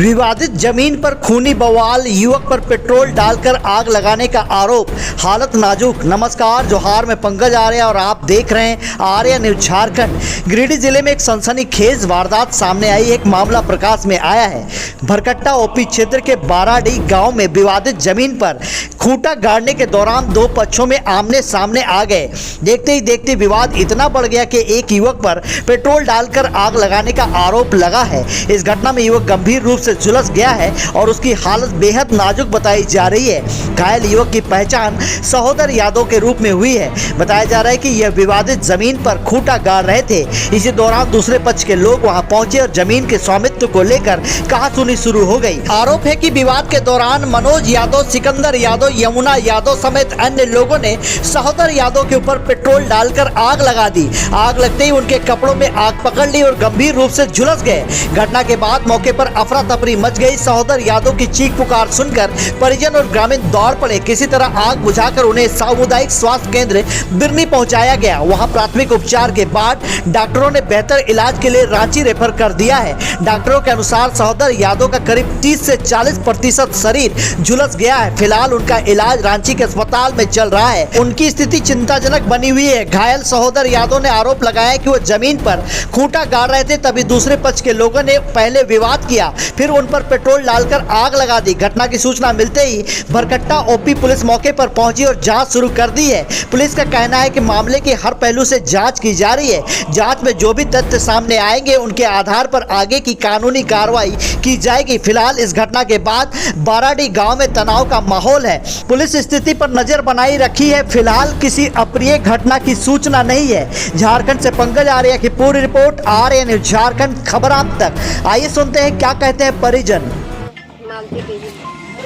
विवादित जमीन पर खूनी बवाल, युवक पर पेट्रोल डालकर आग लगाने का आरोप, हालत नाजुक। नमस्कार, जोहार में पंकज आर्य और आप देख रहे हैं आर्य न्यूज झारखंड। गिरिडीह जिले में एक सनसनीखेज वारदात सामने आई। एक मामला प्रकाश में आया है। भरकट्टा ओपी क्षेत्र के बाराडी गांव में विवादित जमीन पर खूंटा गाड़ने के दौरान दो पक्षों में आमने सामने आ गए। देखते ही देखते विवाद इतना बढ़ गया कि एक युवक पर पेट्रोल डालकर आग लगाने का आरोप लगा है। इस घटना में युवक गंभीर रूप से झुलस गया है और उसकी हालत बेहद नाजुक बताई जा रही है। घायल युवक की पहचान सहोदर यादव के रूप में हुई है। बताया जा रहा है कि यह विवादित जमीन पर खूंटा गाड़ रहे थे। इसी दौरान दूसरे पक्ष के लोग वहां पहुंचे और जमीन के स्वामित्व को लेकर कहासुनी शुरू हो गई। आरोप है कि विवाद के दौरान मनोज यादव, सिकंदर यादव, यमुना यादव समेत अन्य लोगों ने सहोदर यादव के ऊपर पेट्रोल डालकर आग लगा दी। आग लगते ही उनके कपड़ों में आग पकड़ ली और गंभीर रूप से झुलस गए। घटना के बाद मौके पर अफरा तफरी मच गई। सहोदर यादव की चीख पुकार सुनकर परिजन और ग्रामीण दौड़ पड़े। किसी तरह आग बुझाकर उन्हें सामुदायिक स्वास्थ्य केंद्र बिरनी पहुंचाया गया। वहां प्राथमिक उपचार के बाद डॉक्टरों ने बेहतर इलाज के लिए रांची रेफर कर दिया है। डॉक्टरों के अनुसार सहोदर यादव का करीब 30 से 40% शरीर झुलस गया है। फिलहाल उनका इलाज रांची के अस्पताल में चल रहा है। उनकी स्थिति चिंताजनक बनी हुई है। घायल सहोदर यादव ने आरोप लगाया कि वो जमीन पर खूंटा गाड़ रहे थे, तभी दूसरे पक्ष के लोगों ने पहले विवाद किया, फिर उन पर पेट्रोल डालकर आग लगा दी। घटना की सूचना मिलते ही भरकट्टा ओपी पुलिस मौके पर पहुंची और जांच शुरू कर दी है। पुलिस का कहना है कि मामले के हर पहलू से जांच की जा रही है। जांच में जो भी तथ्य सामने आएंगे उनके आधार पर आगे की कानूनी कार्रवाई की जाएगी। फिलहाल इस घटना के बाद बाराडी गांव में तनाव का माहौल है। पुलिस स्थिति पर नजर बनाई रखी है। फिलहाल किसी अप्रिय घटना की सूचना नहीं है। झारखंड से पंकज आर्य की पूरी रिपोर्ट, आर्य न्यूज झारखंड, खबर आप तक। आइए सुनते हैं क्या कहते हैं परिजन।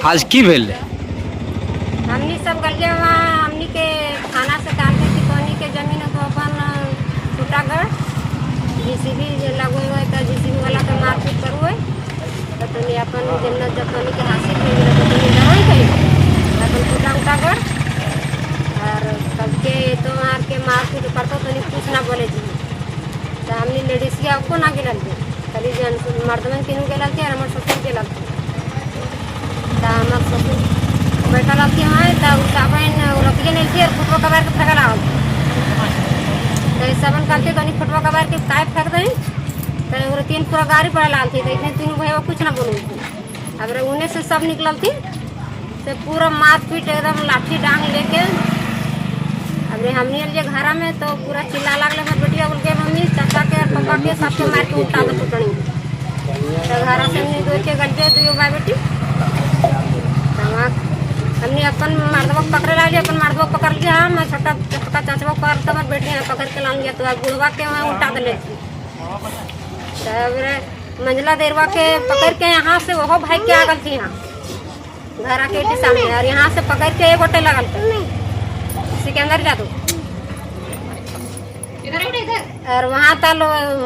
आज की भेल हमनी सब गलिया हमनी के खाना से काटे की पानी के जमीन को अपन छुटागढ़ जीसीबी लगो हुए तो जीसीबी वाला के मारपीट करू है तो तुम अपन जन्नत जब पानी के हासिल कर तो तुम दवाई करी अपन छुटा उठागढ़ और सबके तो मार के मारपीट करतो तो नहीं कुछ ना बोले जी। तो हमने लेडीज के आपको ना गिरल थे खाली जन मर्दमन तीनों गिरल थे और हमारे ससुर गिरल थे। तो हमारे ससुर बैठा लगती है तो उसका बहन लकड़ी नहीं थी और फुटवा कबार के फेंका लागल। तो सबन करते तो नहीं फुटवा कबार के काय फेंक दें तो तीन पूरा गाड़ी पड़ा लाल थी। तो इतने तीनों भाई वो कुछ ना बोलू थी। अब उन्हें से सब निकल थी तो पूरा मार पीट एकदम लाठी डांग लेके अब हमने लिए घर में तो पूरा चिल्ला लागल हमारे बेटिया बोल के मम्मी चाचा के और पापा के सबके मार के उठा के टूटनी। तो घर से हमने दो के गड्ढे दो भाई बेटी हमने अपन मर्दवा पकड़ ला लिया। अपन मर्दवा पकड़ लिया मैं छोटा छोटा चाचवा कर तो हमारे बेटी पकड़ के ला लिया। तो बुढ़वा के वहाँ उठा दे तब मंजिला देरवा के पकड़ के यहाँ से वो भाई के आगल थी यहाँ घर के सामने और यहाँ से पकड़ के एक गोटे लगल थे सिकंदर जादू और वहाँ तल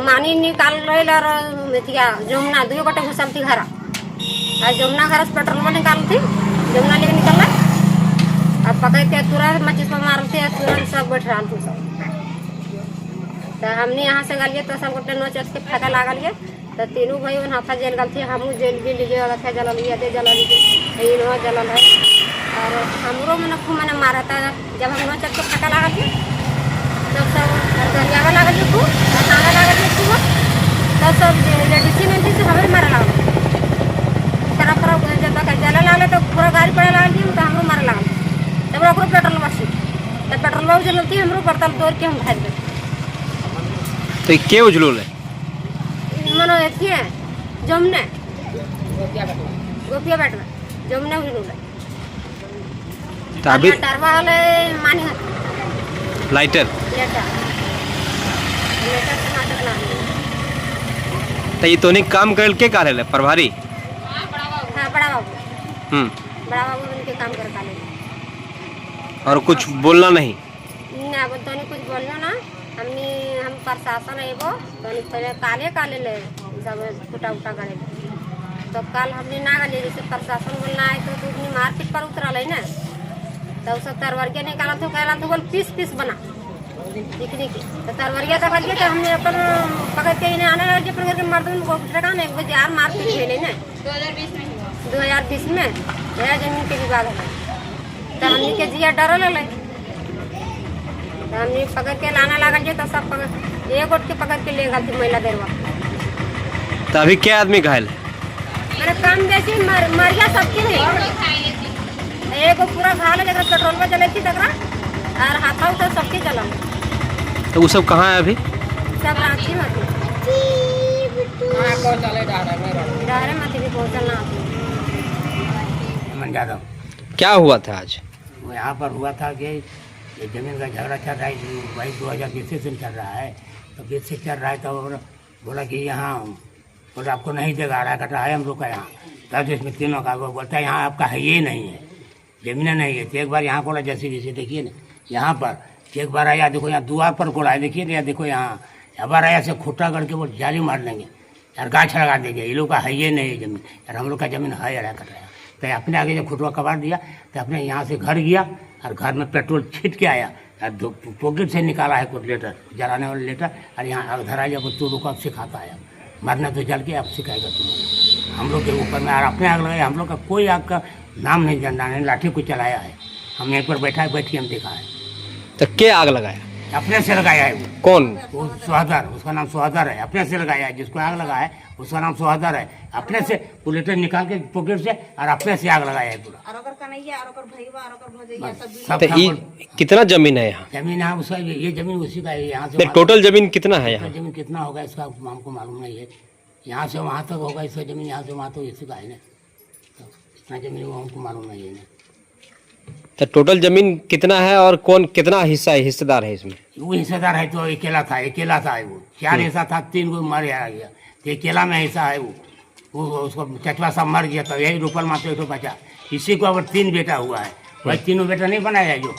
मानी निकाल रही और जमुना दो गोटे घुसल थी घर और जमुना घर से पेट्रोल में निकाल थी जमुना लेके निकल अब पकड़ के तुरंत मचिस पर मारल थे तुरंत सब बैठ रहा थे सब। तो हमने यहाँ से गलिए तो सब गोटे नोच के फेंका लागल गए तो तीनों भाई हाथा जेल गल थे। हम जेल भी लीजिए रखे जला लीजिए दे जला लीजिए ये जलल है और हमरो मैंने खूब मैंने मारा था। जब हम नोच के फेंका लागल थे तब सब गरियावा लागल थे खूब खाना लागल थे खूब तब सब लेडीसी में थी हमें मारा लागल तरफ तरफ जब तक जला लागल तो पूरा गाड़ी पड़े लागल थी तो हमरो मारा लागल तब ओकरो पेट्रोल बसी तो पेट्रोल बहुत जलल थी हमरो बर्तन तोड़ के हम भाग गए। तो के उजलूल है मनो एथी है जमुने गोपिया बैठना जमुने उजलूल है तो अभी टरवा वाले मानी लाइटर लेटर लेटर से नाटक ना तो ये तो नहीं काम कर के कार्य है प्रभारी। हाँ बड़ा बाबू बड़ा बाबू उनके काम कर काले और कुछ बोलना नहीं ना बोल तो नहीं कुछ बोलना ना हमने हम प्रशासन है वो तो पहले काले काले ले सब फुटा उठा गए तो कल हमने ना गले जैसे प्रशासन बोलना है तो उतनी मार्केट पर उतरल है ना तो सब तरवरिया निकाला तो कहला तो बोल पीस पीस बना दिखने की तो तरवरिया तो खरीदे तो हमने अपन पकड़ के इन्हें आने लगे पर मर्द को एक बजे यार मार्केट खेले ना 2020 में नया जमीन के विवाद है तो हमनी के जिया डरल है तो हमनी पकड़ के लाना लागल जे तो सब पकड़ एक गोट के पकड़ के ले गल थी महिला देरवा। तो अभी क्या आदमी घायल है? अरे कम बेसी मरिया सबकी नहीं एगो पूरा घाल है जगह पेट्रोल में चले थी तकरा और हाथा उठा सबके चलल। तो वो सब कहाँ है अभी? सब रांची में डारे में भी पहुँचल ना मन यादव। क्या हुआ था आज? वो यहाँ पर हुआ था कि ये जमीन का झगड़ा चल रहा है, वही 2020 से चल रहा है। तो 20 से चल रहा है तो बोला कि यहाँ बोला आपको नहीं देगा, आड़ा कटा है हम लोग का यहाँ। तब इसमें तीनों का वो बोलता है यहाँ आपका है ये नहीं है, जमीन नहीं है। तो एक बार यहाँ बोला जैसे देखिए ना यहाँ पर एक बार आया, देखो यहाँ द्वार पर कोड़ा है, देखिए ना देखो यहाँ अब आया से खुट्टा गढ़ के वो जाली मार देंगे यार, गाछ लगा देंगे। ये लोग का है ये नहीं है जमीन यार, हम लोग का जमीन है यार कट रहा। तो अपने आगे जब खुटवा कबाड़ दिया तो अपने यहाँ से घर गया और घर में पेट्रोल छीट के आया और पॉकेट से निकाला है कुछ लेटर, जलाने वाले लेटर, और यहाँ आग धरा जब तू लोग अब सिखाता है, मरना तो जल के अब सिखाएगा तू लोग। हम लोग के ऊपर में और अपने आग लगाया, हम लोग का कोई आग का नाम नहीं जानना है, लाठी को चलाया है। हम यहीं पर बैठी हम देखा है। तो क्या आग लगाया? अपने से लगाया है। कौन? वो सुहादर, उसका नाम सुहादर है, अपने से लगाया है। जिसको आग लगा है उसका नाम सुहादर है, अपने से बुलेटिन निकाल के पॉकेट से और अपने से आग लगाया है पूरा। तो ये कितना जमीन है यहाँ? जमीन है उसका, ये जमीन उसी का है। यहाँ से तो टोटल जमीन कितना है यहाँ? जमीन कितना होगा इसका हमको मालूम नहीं है। यहाँ से वहाँ तक होगा इसका जमीन, यहाँ से वहाँ तक इसी का है ना। तो इतना जमीन वो हमको मालूम नहीं है ना। तो टोटल जमीन कितना है और कौन कितना हिस्सेदार है इसमें? वो हिस्सेदार है तो अकेला था वो। 4 हिस्सा था, 3 को मर गया। तो अकेला में हिस्सा है वो उसको चचवा सब मर गया। तो यही रूपल मात्र एक बचा। इसी को अब 3 बेटा हुआ है, वही तीनों बेटा नहीं बनाया जो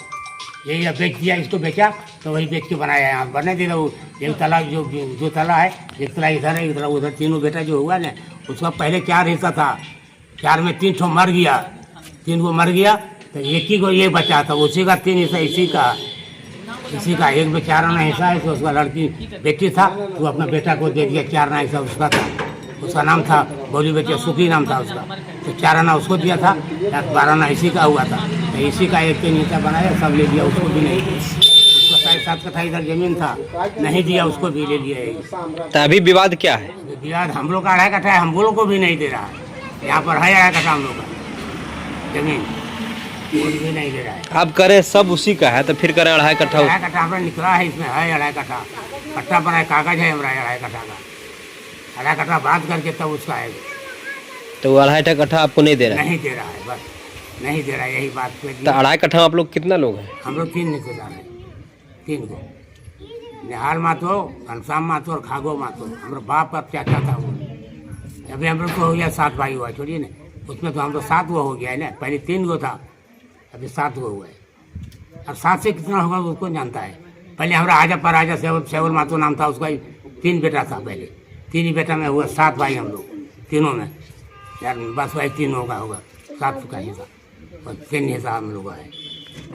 यही बेच दिया, इसको बेचा तो वही बेच के बनाया। यहाँ बनने दे वो एक तला जो तला है, एक तला इधर है, एक तला उधर। तीनों बेटा जो हुआ ना उसका पहले 4 हिस्सा था, 4 में 3 ठो मर गया, 3 को मर गया तो एक ही को ये बचा था। उसी का 3 हिस्सा इसी का एक बेचारा ना हिस्सा है। तो उसका लड़की बेटी था तो अपना बेटा को दे दिया। 4 आना हिस्सा उसका था, उसका नाम था बोली बेटी सुखी नाम था उसका। तो 4 आना उसको दिया था, 12 आना इसी का हुआ था। तो इसी का 1-3 हिस्सा बनाया, सब ले लिया, उसको भी नहीं दिया। उसको 7.5 कट्ठा इधर जमीन था, नहीं दिया, उसको भी ले लिया। तो अभी विवाद क्या है? विवाद हम लोग का 2.5 कट्ठा है, हम लोग को भी नहीं दे रहा है। यहाँ पर है 2.5 कट्ठा हम लोग का जमीन, भी नहीं दे रहा है। आप करें सब उसी का है तो फिर करें 2.5 कट्ठा? 2.5 कट्ठा हमारा निकला है, इसमें है 2.5 कट्ठा पट्टा पर है, कागज है हमारा 2.5 कट्ठा का। 2.5 कट्ठा बात करके तब उसका है। तो 2.5 कट्ठा आपको नहीं दे रहा है? नहीं दे रहा है, बस नहीं दे रहा है, यही बात पे। तो 2.5 कट्ठा में आप लोग कितना लोग हैं? हम लोग 3 रिश्तेदार हैं, 3 को। निहाल मातो, घनश्याम मातो और खागो मातो। हमारा बाप का चाचा था वो। अभी हम लोग को हो गया 7 भाई हुआ, छोड़िए ना, उसमें तो हम लोग 7 वो हो गया है ना। पहले 3 को था, अभी 7 को हुआ है। अब 7 से कितना होगा उसको जानता है। पहले हमारा आजा पर आजा सेवल मातो नाम था उसका, 3 बेटा था पहले। 3 ही बेटा में हुआ 7 भाई हम लोग, तीनों में यार बस वही 3 होगा 7 का हिस्सा और 3 हिस्सा हम लोग का है।